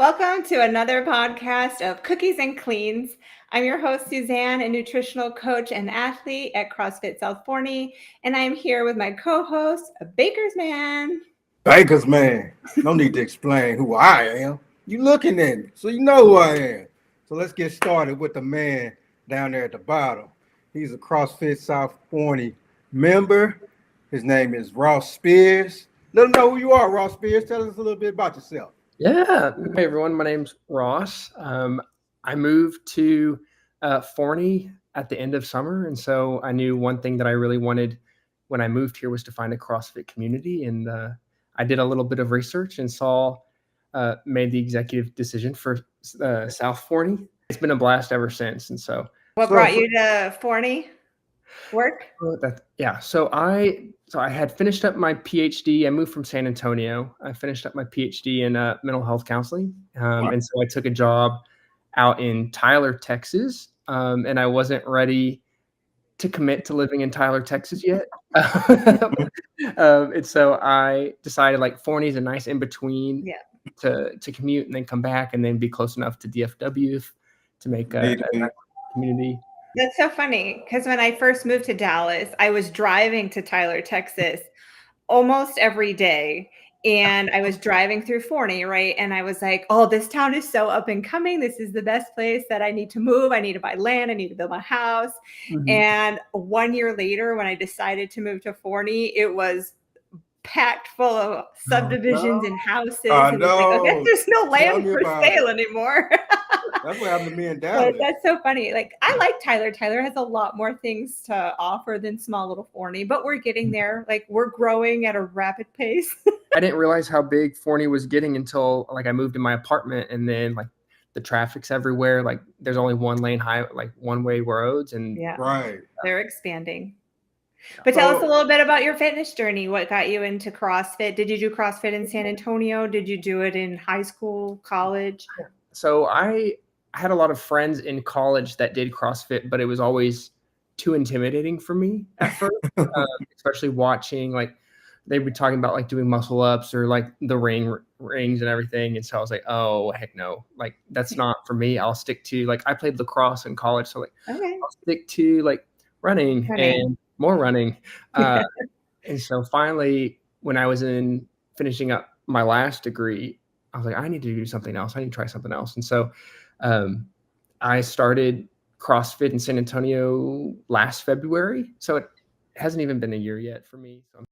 Welcome to another podcast of Cookies and Cleans. I'm your host, Suzanne, a nutritional coach and athlete at CrossFit South Forney, and I'm here with my co-host, Baka'z Mann. Baka'z man. No need to explain who I am. You looking at me, so you know who I am. So let's get started with the man down there at the bottom. He's a CrossFit South Forney member. His name is Ross Spears. Let him know who you are, Ross Spears. Tell us a little bit about yourself. Yeah. Hey, everyone. My name's Ross. I moved to Forney at the end of summer. And so I knew one thing that I really wanted when I moved here was to find a CrossFit community. And I did a little bit of research and made the executive decision for South Forney. It's been a blast ever since. And so. What brought you to Forney? Work? So I had finished up my PhD. I moved from San Antonio. I finished up my PhD in mental health counseling. And so I took a job out in Tyler, Texas. And I wasn't ready to commit to living in Tyler, Texas yet. And so I decided Forney is a nice in-between to commute and then come back and then be close enough to DFW to make a community. That's so funny because when I first moved to Dallas, I was driving to Tyler, Texas almost every day. And I was driving through Forney, right? And I was like, oh, this town is so up and coming. This is the best place that I need to move. I need to buy land. I need to build my house. Mm-hmm. And 1 year later, when I decided to move to Forney, it was packed full of subdivisions and houses. And okay, there's no land for sale anymore. That's what happened to me in Dallas. But that's so funny. I like Tyler. Tyler has a lot more things to offer than small little Forney, but we're getting there. We're growing at a rapid pace. I didn't realize how big Forney was getting until I moved in my apartment, and then the traffic's everywhere. There's only one lane high, one-way roads, and they're expanding. But tell us a little bit about your fitness journey. What got you into CrossFit? Did you do CrossFit in San Antonio? Did you do it in high school, college? So I had a lot of friends in college that did CrossFit, but it was always too intimidating for me at first, especially watching, they were talking about talking muscle ups or the rings and everything. And so I was like, oh, heck no, that's not for me. I'll stick to, I played lacrosse in college. So I'll stick to running and more running. And so finally, when I was finishing up my last degree, I was like, I need to do something else. I need to try something else. And so I started CrossFit in San Antonio last February. So it hasn't even been a year yet for me. So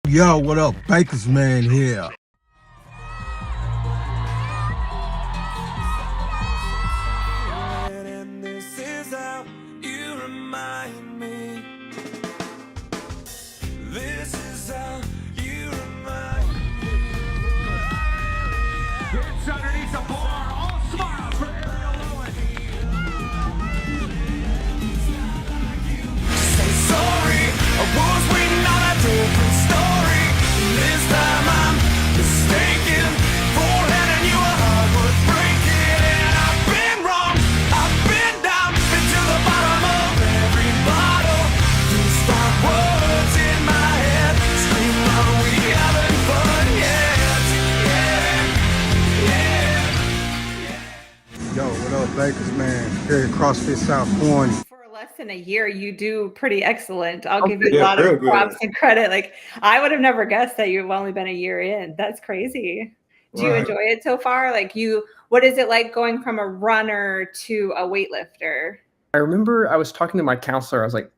Yo, what up? Baka'z man here. And this is how you remind me. This is how you remind me. It's underneath the bar. All smile for Ariel Lewis. Say sorry, I was waiting on a different story. This time I'm mistaken for handing you a heart worth breaking. And I've been wrong, I've been down, been to the bottom of every bottle. These dark words in my head scream, are we having fun yet? Yo, what up, Baka'z man? Here at CrossFit South Forney. Less than a year, you do pretty excellent. I'll give you a lot of props and credit. I would have never guessed that you've only been a year in. That's crazy. Do you Right. enjoy it so far? What is it like going from a runner to a weightlifter? I remember I was talking to my counselor. I was like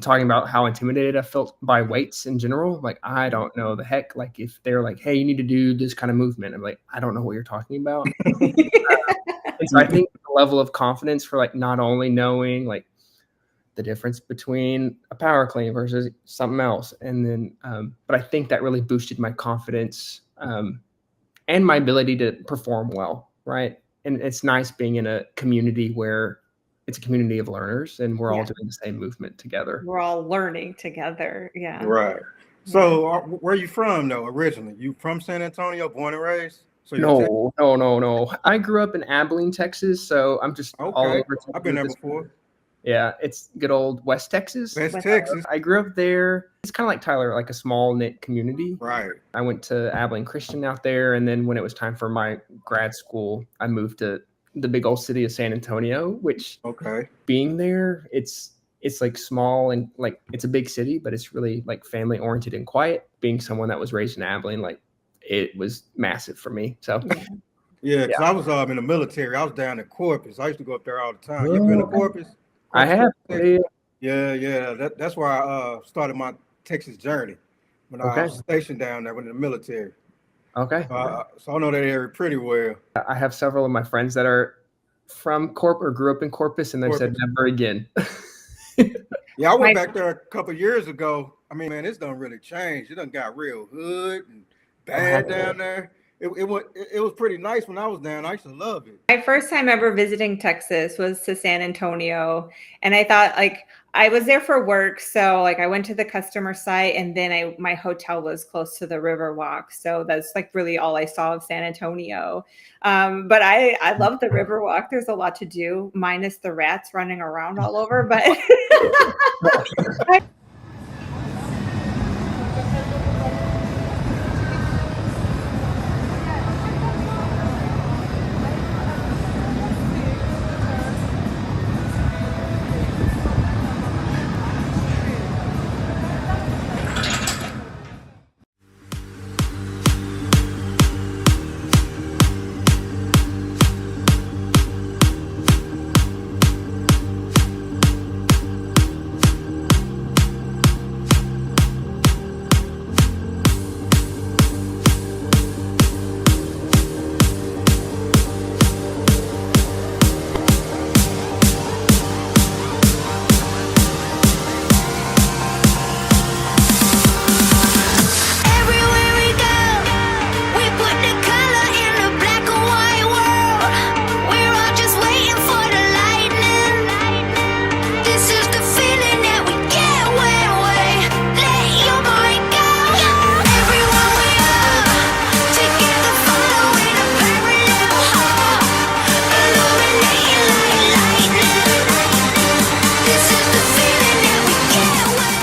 talking about how intimidated I felt by weights in general. Like, I don't know the heck. Like, if they're like, hey, you need to do this kind of movement, I'm like, I don't know what you're talking about. And so I think the level of confidence for like not only knowing like the difference between a power clean versus something else, and then but I think that really boosted my confidence and my ability to perform well, right? And it's nice being in a community where it's a community of learners and we're all Yeah. doing the same movement together. We're all learning together. Yeah. Right. So, where are you from, though, originally? You from San Antonio, born and raised? So you're No. I grew up in Abilene, Texas, so I'm just all okay. over Texas I've been at there this before. point. Yeah, it's good old West Texas. West West Texas. I grew up there. It's kind of like Tyler, like a small knit community. Right. I went to Abilene Christian out there, and then when it was time for my grad school, I moved to the big old city of San Antonio, which Okay. being there, it's like small and like it's a big city, but it's really like family oriented and quiet. Being someone that was raised in Abilene, like it was massive for me. So Yeah, because I was in the military. I was down in Corpus. I used to go up there all the time. You ever been to Corpus? I have. Yeah. That's where I started my Texas journey when I was stationed down there in the military. Okay. So I know that area pretty well. I have several of my friends that are from Corp or grew up in Corpus, and they said never again. Yeah, I went back there a couple of years ago. I mean, man, it's done really changed. It done got real hood and bad down there. It was pretty nice when I was down. I used to love it. My first time ever visiting Texas was to San Antonio, and I thought I was there for work, so I went to the customer site, and then my hotel was close to the Riverwalk, so that's really all I saw of San Antonio. But I love the Riverwalk. There's a lot to do, minus the rats running around all over, but. Everywhere we go, we put the color in the black and white world. We're all just waiting for the lightning. This is the feeling that we get when we let your mind go. Everywhere we are, together following a parallel heart, illuminating like lightning. This is the feeling that we get when we.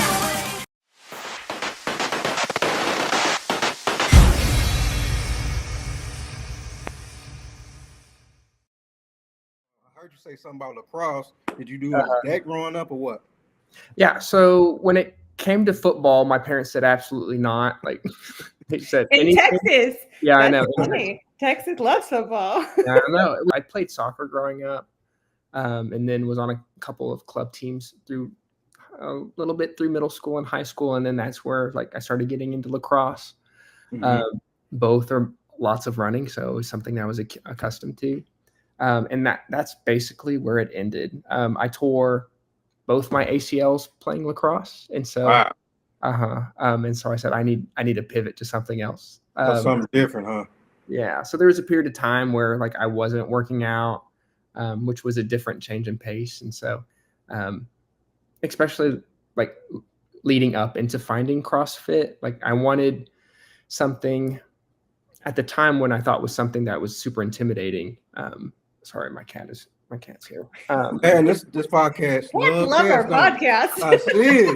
I heard you say something about lacrosse. Did you do that growing up or what? Yeah. So when it came to football, my parents said absolutely not. Like they said In anything. Texas. Yeah, I That's know. funny. Texas loves football. Yeah, I know. I played soccer growing up, and then was on a couple of club teams through a little bit through middle school and high school, and then that's where I started getting into lacrosse. Both are lots of running, so it was something I was accustomed to, and that's basically where it ended. I tore both my ACLs playing lacrosse, and so and so I said I need to pivot to something else. Something different, huh? Yeah. So there was a period of time where I wasn't working out, which was a different change in pace. And so, especially leading up into finding CrossFit, I wanted something at the time when I thought was something that was super intimidating. Sorry, my cat's here. Man, this podcast. I love our podcast. I see.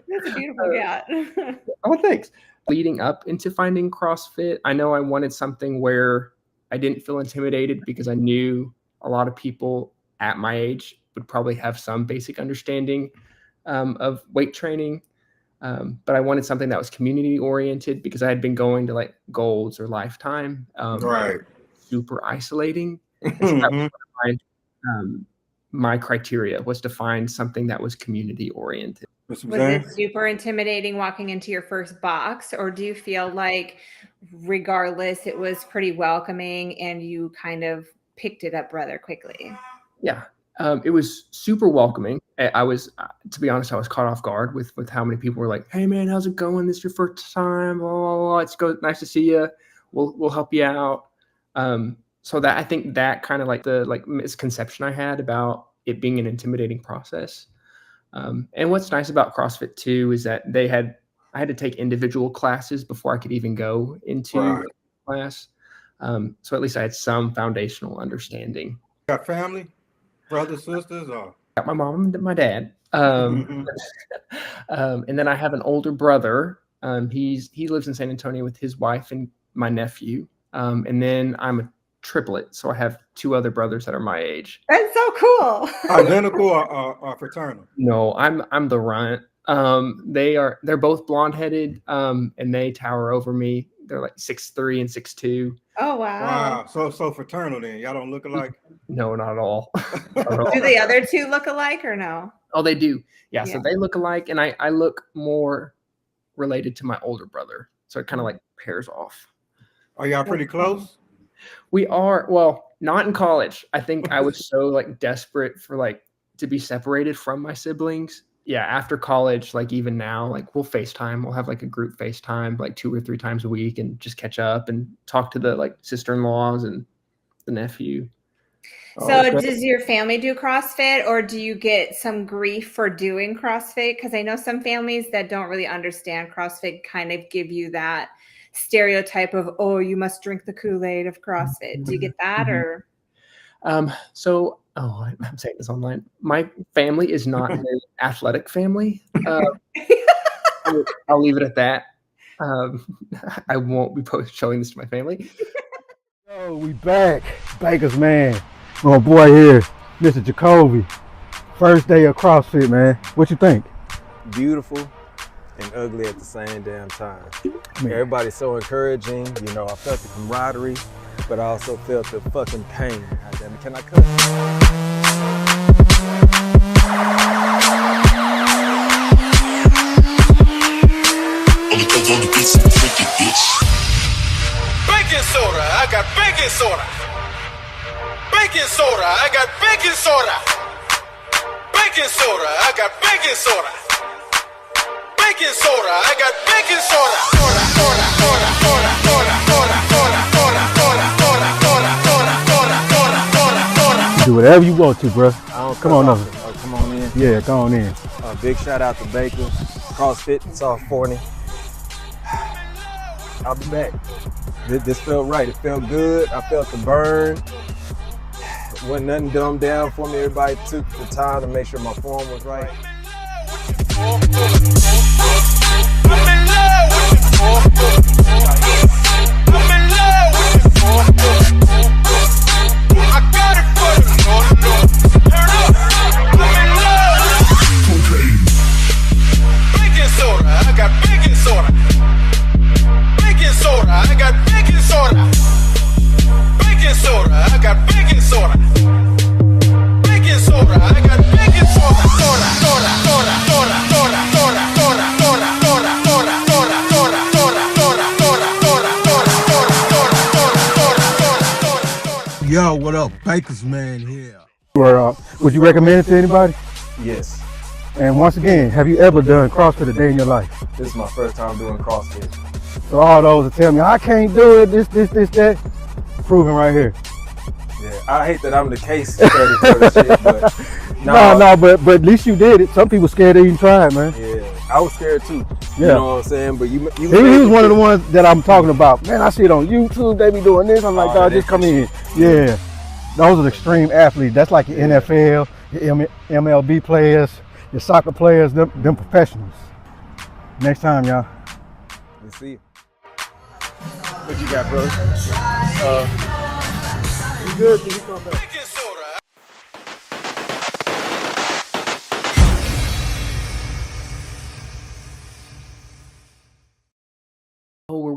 That's a beautiful cat. Oh, thanks. Leading up into finding CrossFit, I know I wanted something where I didn't feel intimidated because I knew a lot of people at my age would probably have some basic understanding of weight training. But I wanted something that was community oriented because I had been going to like Gold's or Lifetime. Right. Super isolating. And so that was one of my criteria was to find something that was community oriented. Was it super intimidating walking into your first box, or do you feel like regardless it was pretty welcoming and you kind of picked it up rather quickly? Yeah. It was super welcoming. I was, to be honest, I was caught off guard with how many people were like, "Hey man, how's it going? This is your first time. Blah, blah, blah. It's nice to see you. We'll help you out." So that I think that kind of like the misconception I had about it being an intimidating process. And what's nice about CrossFit too is that I had to take individual classes before I could even go into class. So at least I had some foundational understanding. Got family? Brothers, sisters, or Got my mom and my dad. And then I have an older brother. He lives in San Antonio with his wife and my nephew. And then I'm a triplet, so I have 2 other brothers that are my age. That's so cool. identical or fraternal? No, I'm the runt. They're both blonde-headed, and they tower over me. They're like 6'3" and 6'2". Oh wow. Wow. So fraternal then. Y'all don't look alike? No, not at all. Do the other 2 look alike or no? Oh, they do. Yeah, so they look alike, and I look more related to my older brother. So it kind of like pairs off. Are y'all pretty close? We are, well, not in college. I think I was so like desperate for like to be separated from my siblings. Yeah, after college, like even now, like we'll FaceTime. We'll have like a group FaceTime like 2 or 3 times a week and just catch up and talk to the like sister-in-laws and the nephew. So does your family do CrossFit, or do you get some grief for doing CrossFit? Because I know some families that don't really understand CrossFit kind of give you that stereotype of, oh, you must drink the Kool-Aid of CrossFit. Do you get that? Or I'm saying this online. My family is not an athletic family. I'll leave it at that. I won't be showing this to my family. Yo, we back. Baka'z, man. My boy here, Mr. Jacovie. First day of CrossFit, man. What you think? Beautiful and ugly at the same damn time. Man. Everybody's so encouraging. You know, I felt the camaraderie, but I also felt the fucking pain. God damn it, can I cut? Baking soda, I got baking soda. Baking soda, I got baking soda. Baking soda, I got baking soda. Baking soda, I got baking soda. Soda, soda, soda, soda, soda, soda, soda, soda, soda, soda, soda, soda, soda, soda, soda, soda. Do whatever you want to, bro. Come on over. Come on in. Yeah, go on in. Big shout out to Baka'z, CrossFit South Forney. I'll be back. This felt right. It felt good. I felt the burn. Wasn't nothing dumbed down for me. Everybody took the time to make sure my form was right. I'm in love with the I'm in love with the I got it for you. Turn up. I'm in love with baking soda. I got baking soda. Baking soda. I got baking soda. Baking soda. I got baking soda. Baking soda. I got baking soda. Soda. Soda. Soda. Soda. Soda. Soda. Soda. Soda. Soda. Soda. Soda. Soda. Soda. Soda. Soda. Soda. Soda. Soda. Yo, what up? Baka'z, man, here. Would you recommend it to anybody? Yes, And once again, have you ever done CrossFit a day in your life? this is my first time doing CrossFit. So all those that tell me, I can't do it, this, that, proven right here. Yeah, I hate that I'm the case study for this shit, but No, but at least you did it. Some people scared to even try it, man. yeah, I was scared too. You Yeah. know what I'm saying? But you He was one of the ones that I'm talking about. Man, I see it on YouTube, they be doing this. I'm like, Oh, dog, yeah, just come in. Yeah. Those are extreme athletes. That's like your NFL, your MLB players, your soccer players, them professionals. Next time, y'all. Let's see. What you got, brother? You good? Can you come back? Baking soda.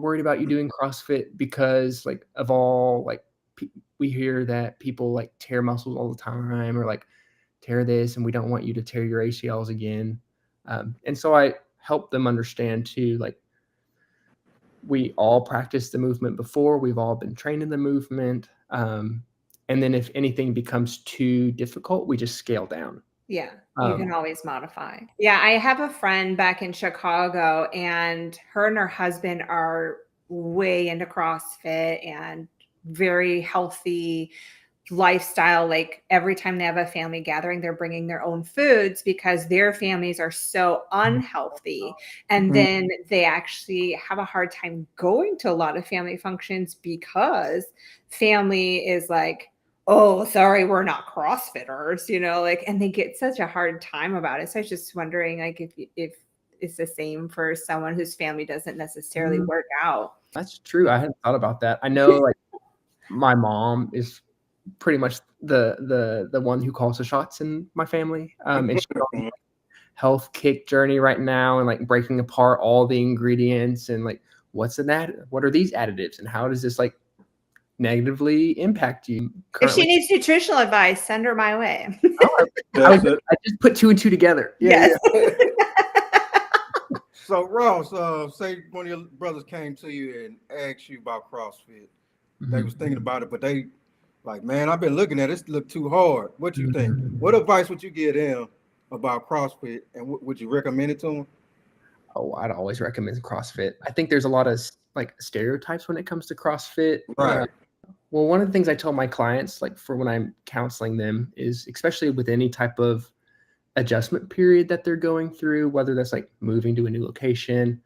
worried about you doing CrossFit because like of all like we hear that people like tear muscles all the time or like tear this, and we don't want you to tear your ACLs again. And so I help them understand too, like we all practiced the movement before, we've all been trained in the movement. And then if anything becomes too difficult, we just scale down. Yeah, you can always modify. Yeah, I have a friend back in Chicago, and her and her husband are way into CrossFit and very healthy lifestyle. Like every time they have a family gathering, they're bringing their own foods because their families are so unhealthy. And then they actually have a hard time going to a lot of family functions because family is like, oh, sorry, we're not CrossFitters, like, and they get such a hard time about it. So I was just wondering, like, if it's the same for someone whose family doesn't necessarily work out. That's true. I hadn't thought about that. I know like my mom is pretty much the one who calls the shots in my family. And she's on a health kick journey right now and like breaking apart all the ingredients and like what are these additives and how does this like negatively impact you currently? If she needs nutritional advice, send her my way. I just put 2 and 2 together. Yes. So Ross, say one of your brothers came to you and asked you about CrossFit. They was thinking about it, but they like, man, I've been looking at it. It look too hard. What you think? What advice would you give them about CrossFit, and would you recommend it to them? Oh, I'd always recommend CrossFit. I think there's a lot of like stereotypes when it comes to CrossFit. Right. Well, one of the things I tell my clients, like for when I'm counseling them, is especially with any type of adjustment period that they're going through, whether that's like moving to a new location,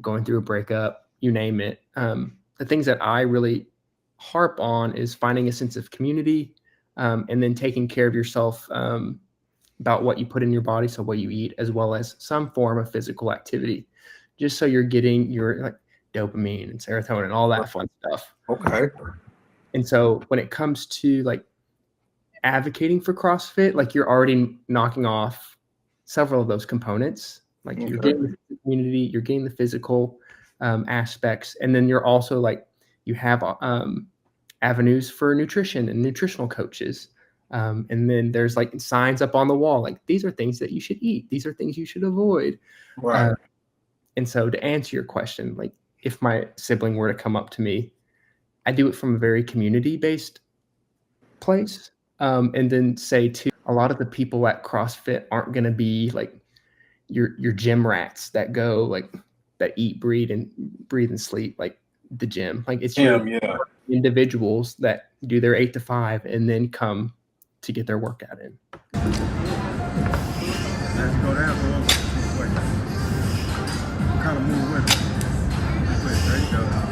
going through a breakup, you name it. The things that I really harp on is finding a sense of community, and then taking care of yourself about what you put in your body, so what you eat, as well as some form of physical activity, just so you're getting your like dopamine and serotonin and all that fun stuff. Okay. And so when it comes to like advocating for CrossFit, like you're already knocking off several of those components. Like you're getting the community, you're getting the physical aspects, and then you're also like you have avenues for nutrition and nutritional coaches. And then there's like signs up on the wall, like these are things that you should eat. These are things you should avoid. Right. And so to answer your question, like if my sibling were to come up to me, I do it from a very community-based place. And then say to a lot of the people at CrossFit aren't going to be like your gym rats that go like that eat, breathe and sleep like the gym. Like it's your individuals that do their 8 to 5 and then come to get their workout in. As you go down, go over quick. Kind of move with it. Quick, there you go.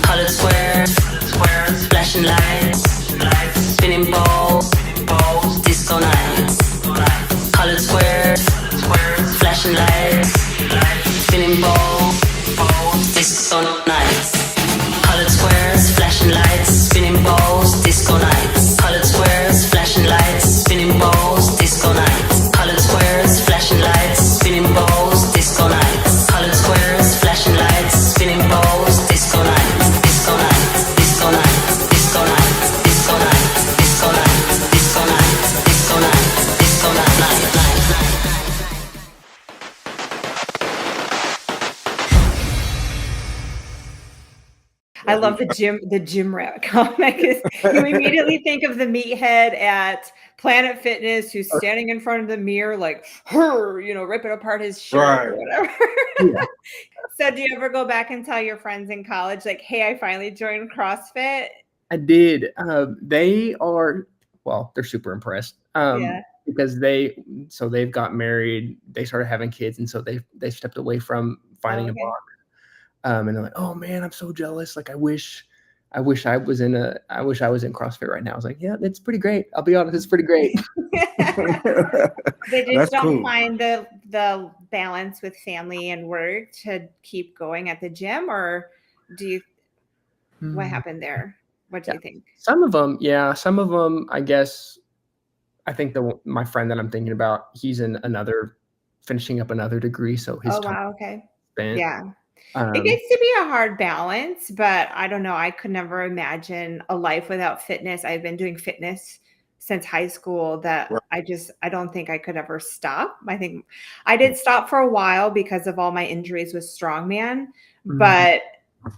Colored squares, flashing lights, spinning balls, disco nights. Colored squares, flashing lights, spinning balls, disco nights. Colored squares, flashing lights, spinning balls, disco nights. Colored squares, flashing lights, spinning balls, disco nights. Colored squares, flashing lights, spinning balls, disco nights. Colored squares, flashing lights, spinning balls, disco nights. Disco nights, disco nights, disco nights, disco nights, disco nights, disco nights, disco nights, disco nights, I love the gym rat comic. You immediately think of the meathead at Planet Fitness who's standing in front of the mirror, like ripping apart his shirt or whatever. Yeah. So do you ever go back and tell your friends in college, like, hey, I finally joined CrossFit? I did. They're super impressed. Because they've got married, they started having kids, and so they stepped away from finding a bar. And they're like, oh man, I'm so jealous. Like I wish I wish I was in CrossFit right now. I was like, yeah, it's pretty great. I'll be honest, it's pretty great. They just That's don't cool. find the balance with family and work to keep going at the gym, or do you? What happened there? What do you think? Some of them, yeah. Some of them, I guess. I think my friend that I'm thinking about, he's in finishing up another degree, so his Oh time wow, okay. spent. Yeah. It gets to be a hard balance, but I don't know. I could never imagine a life without fitness. I've been doing fitness since high school that Right. I don't think I could ever stop. I think I did stop for a while because of all my injuries with strongman, but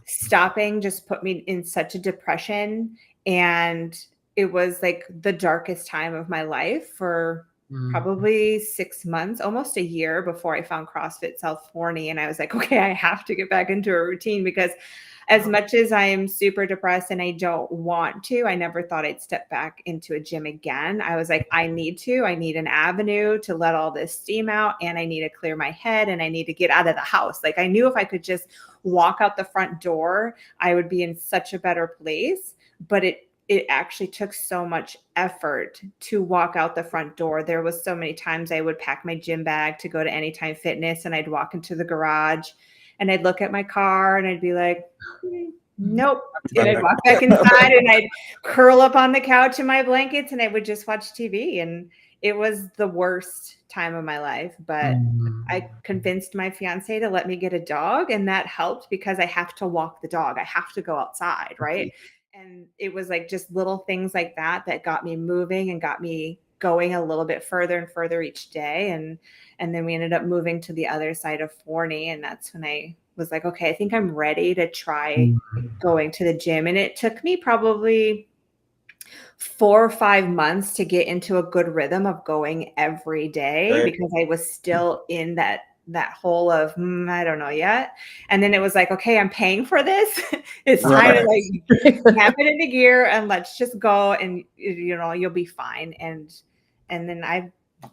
stopping just put me in such a depression, and it was like the darkest time of my life for probably 6 months, almost a year before I found CrossFit South Forney. And I was like, okay, I have to get back into a routine, because as much as I am super depressed and I don't want to, I never thought I'd step back into a gym again. I was like, I need an avenue to let all this steam out, and I need to clear my head, and I need to get out of the house. Like, I knew if I could just walk out the front door, I would be in such a better place. But it actually took so much effort to walk out the front door. There was so many times I would pack my gym bag to go to Anytime Fitness, and I'd walk into the garage and I'd look at my car and I'd be like, nope. And I'd walk back inside and I'd curl up on the couch in my blankets and I would just watch TV. And it was the worst time of my life. But I convinced my fiance to let me get a dog, and that helped because I have to walk the dog. I have to go outside, right? And it was like just little things like that got me moving and got me going a little bit further and further each day. And then we ended up moving to the other side of Forney. And that's when I was like, okay, I think I'm ready to try going to the gym. And it took me probably 4 or 5 months to get into a good rhythm of going every day, because I was still in that hole of I don't know yet. And then it was like, okay, I'm paying for this. It's time to like snap it into gear and let's just go, and you'll be fine. And then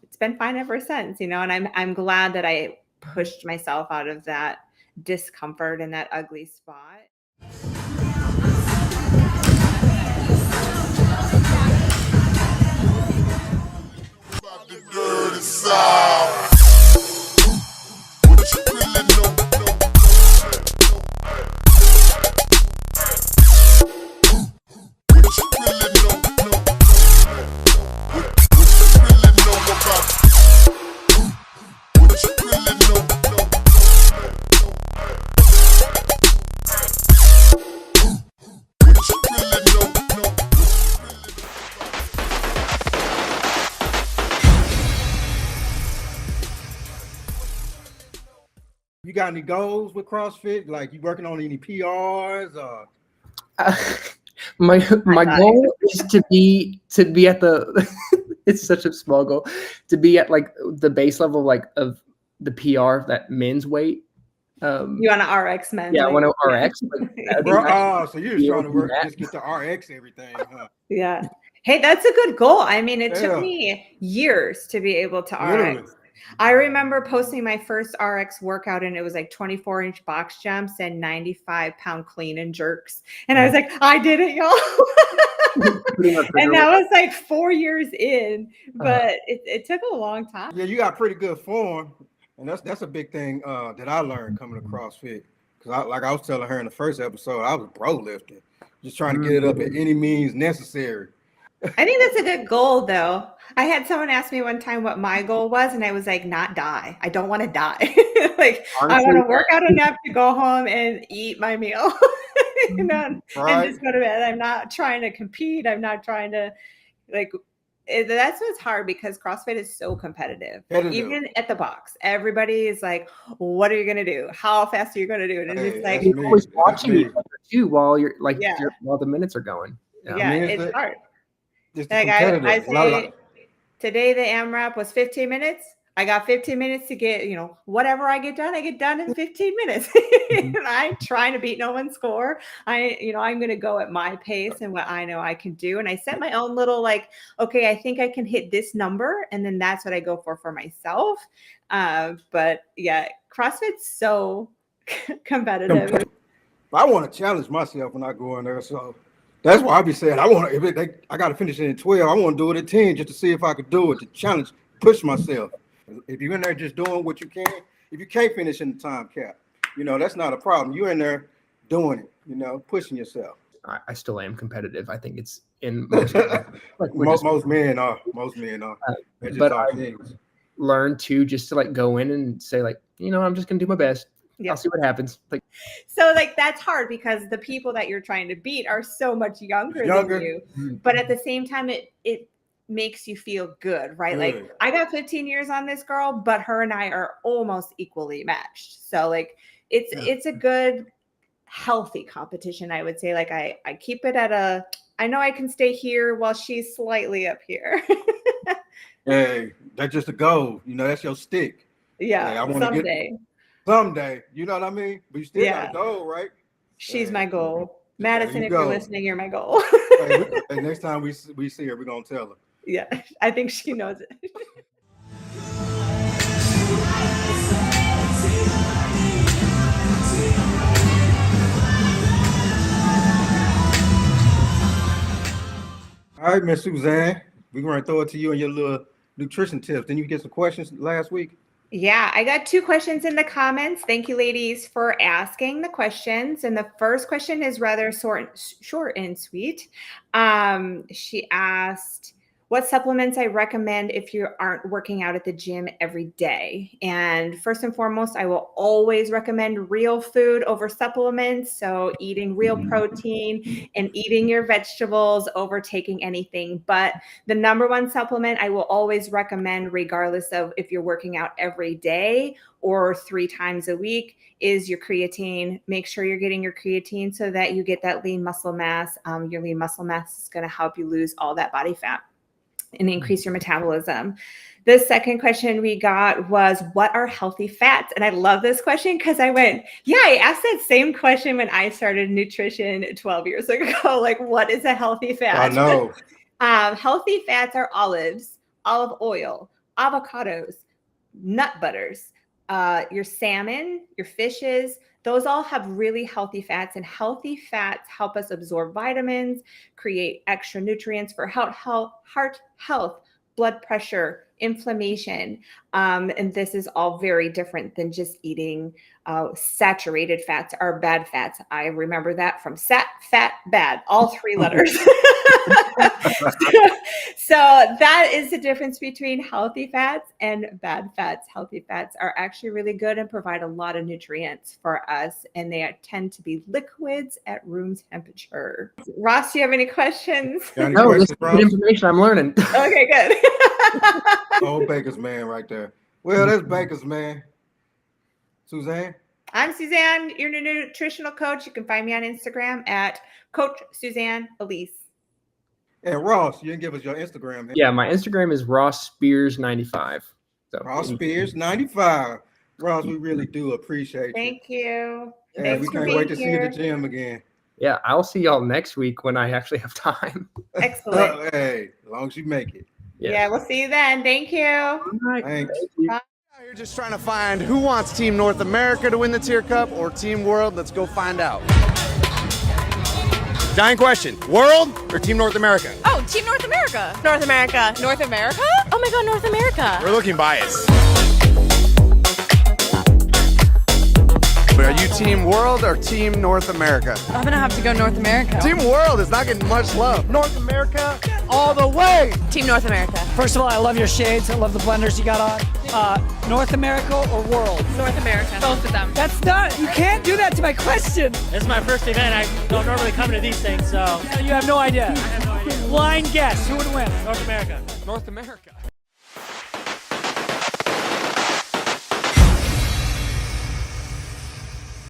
it's been fine ever since, and I'm glad that I pushed myself out of that discomfort and that ugly spot. You got any goals with CrossFit? Like, you working on any PRs? My goal is to be at the it's such a small goal, to be at like the base level like of the PR, that men's weight. You want to RX men? Yeah, I want to RX. Like, so you're just trying to just get to RX everything, huh? Yeah. Hey, that's a good goal. I mean, it took me years to be able to Literally. RX. I remember posting my first RX workout, and it was like 24-inch box jumps and 95-pound clean and jerks. And I was like, I did it, y'all. And that was like 4 years in, but it took a long time. Yeah, you got pretty good form. And that's a big thing that I learned coming to CrossFit. Because I was telling her in the first episode, I was bro lifting, just trying to get it up at any means necessary. I think that's a good goal, though. I had someone ask me one time what my goal was, and I was like, not die. I don't want to die. Like, honestly, I want to work out enough to go home and eat my meal and just go to bed. I'm not trying to compete. I'm not trying to, that's what's hard, because CrossFit is so competitive. Even at the box, everybody is like, what are you going to do? How fast are you going to do it? And it's like, you're always watching each other too while you're like, while the minutes are going. Yeah, it's hard. Like I say, today the AMRAP was 15 minutes. I got 15 minutes to get, whatever I get done in 15 minutes. And I'm trying to beat no one's score. I'm going to go at my pace and what I know I can do. And I set my own little, okay, I think I can hit this number. And then that's what I go for myself. But yeah, CrossFit's so competitive. But I want to challenge myself when I go in there. So that's why I be saying I got to finish it in 12. I want to do it at 10 just to see if I could do it, to challenge, push myself. If you're in there just doing what you can, if you can't finish in the time cap, that's not a problem. You're in there doing it, pushing yourself. I still am competitive. I think it's in most most men are. That's but just our I things. learn to just to like go in and say like, I'm just gonna do my best. Yeah. I'll see what happens. Like, So like that's hard because the people that you're trying to beat are so much younger than you. But at the same time, it makes you feel good, right? Like I got 15 years on this girl, but her and I are almost equally matched. So like it's a good, healthy competition, I would say. Like I keep it at I know I can stay here while she's slightly up here. Hey, that's just a goal. That's your stick. Yeah, like, I want to someday, you know what I mean? But you still got a goal, right? She's my goal. Madison, if you're listening, you're my goal. Hey, next time we see her, we're gonna tell her. Yeah, I think she knows it. All right, Miss Suzanne, we're going to throw it to you and your little nutrition tips. Didn't you get some questions last week? Yeah, I got 2 questions in the comments. Thank you, ladies, for asking the questions. And the first question is rather short and sweet. She asked, what supplements I recommend if you aren't working out at the gym every day? And first and foremost, I will always recommend real food over supplements. So eating real protein and eating your vegetables over taking anything. But the number one supplement I will always recommend, regardless of if you're working out every day or 3 times a week, is your creatine. Make sure you're getting your creatine so that you get that lean muscle mass. Your lean muscle mass is going to help you lose all that body fat and increase your metabolism. The second question we got was, what are healthy fats? And I love this question because I went, I asked that same question when I started nutrition 12 years ago. Like, what is a healthy fat? I know. Healthy fats are olives, olive oil, avocados, nut butters, your salmon, your fishes. Those all have really healthy fats, and healthy fats help us absorb vitamins, create extra nutrients for heart health, blood pressure, inflammation. And this is all very different than just eating saturated fats or bad fats. I remember that from sat, fat, bad, all 3 letters. So that is the difference between healthy fats and bad fats. Healthy fats are actually really good and provide a lot of nutrients for us, and they tend to be liquids at room temperature. Ross, do you have any questions? No, this is good information. I'm learning. Okay, good. Oh, Baka'z man right there. Well, that's Baka'z man. Suzanne? I'm Suzanne, your nutritional coach. You can find me on Instagram at Coach Suzanne Elise. And Ross, you didn't give us your Instagram. Man. Yeah, my Instagram is Ross Spears 95. So Ross Spears 95. Ross, we really do appreciate you. Thank you. Yeah, we can't wait to see you at the gym again. Yeah, I'll see y'all next week when I actually have time. Excellent. Hey, as long as you make it. Yeah, we'll see you then. Thank you. All right. Thanks. You're just trying to find who wants Team North America to win the Tier Cup or Team World. Let's go find out. Giant question. World or Team North America? Oh, Team North America. North America. North America? Oh my God, North America. We're looking biased. But are you Team World or Team North America? I'm gonna have to go North America. Team World is not getting much love. North America, all the way. Team North America. First of all, I love your shades. I love the blenders you got on. North America or World? North America. Both of them. That's not, you can't do that to my question. This is my first event. I don't normally come to these things, so. You have no idea. I have no idea. Blind guess, who would win? North America. North America.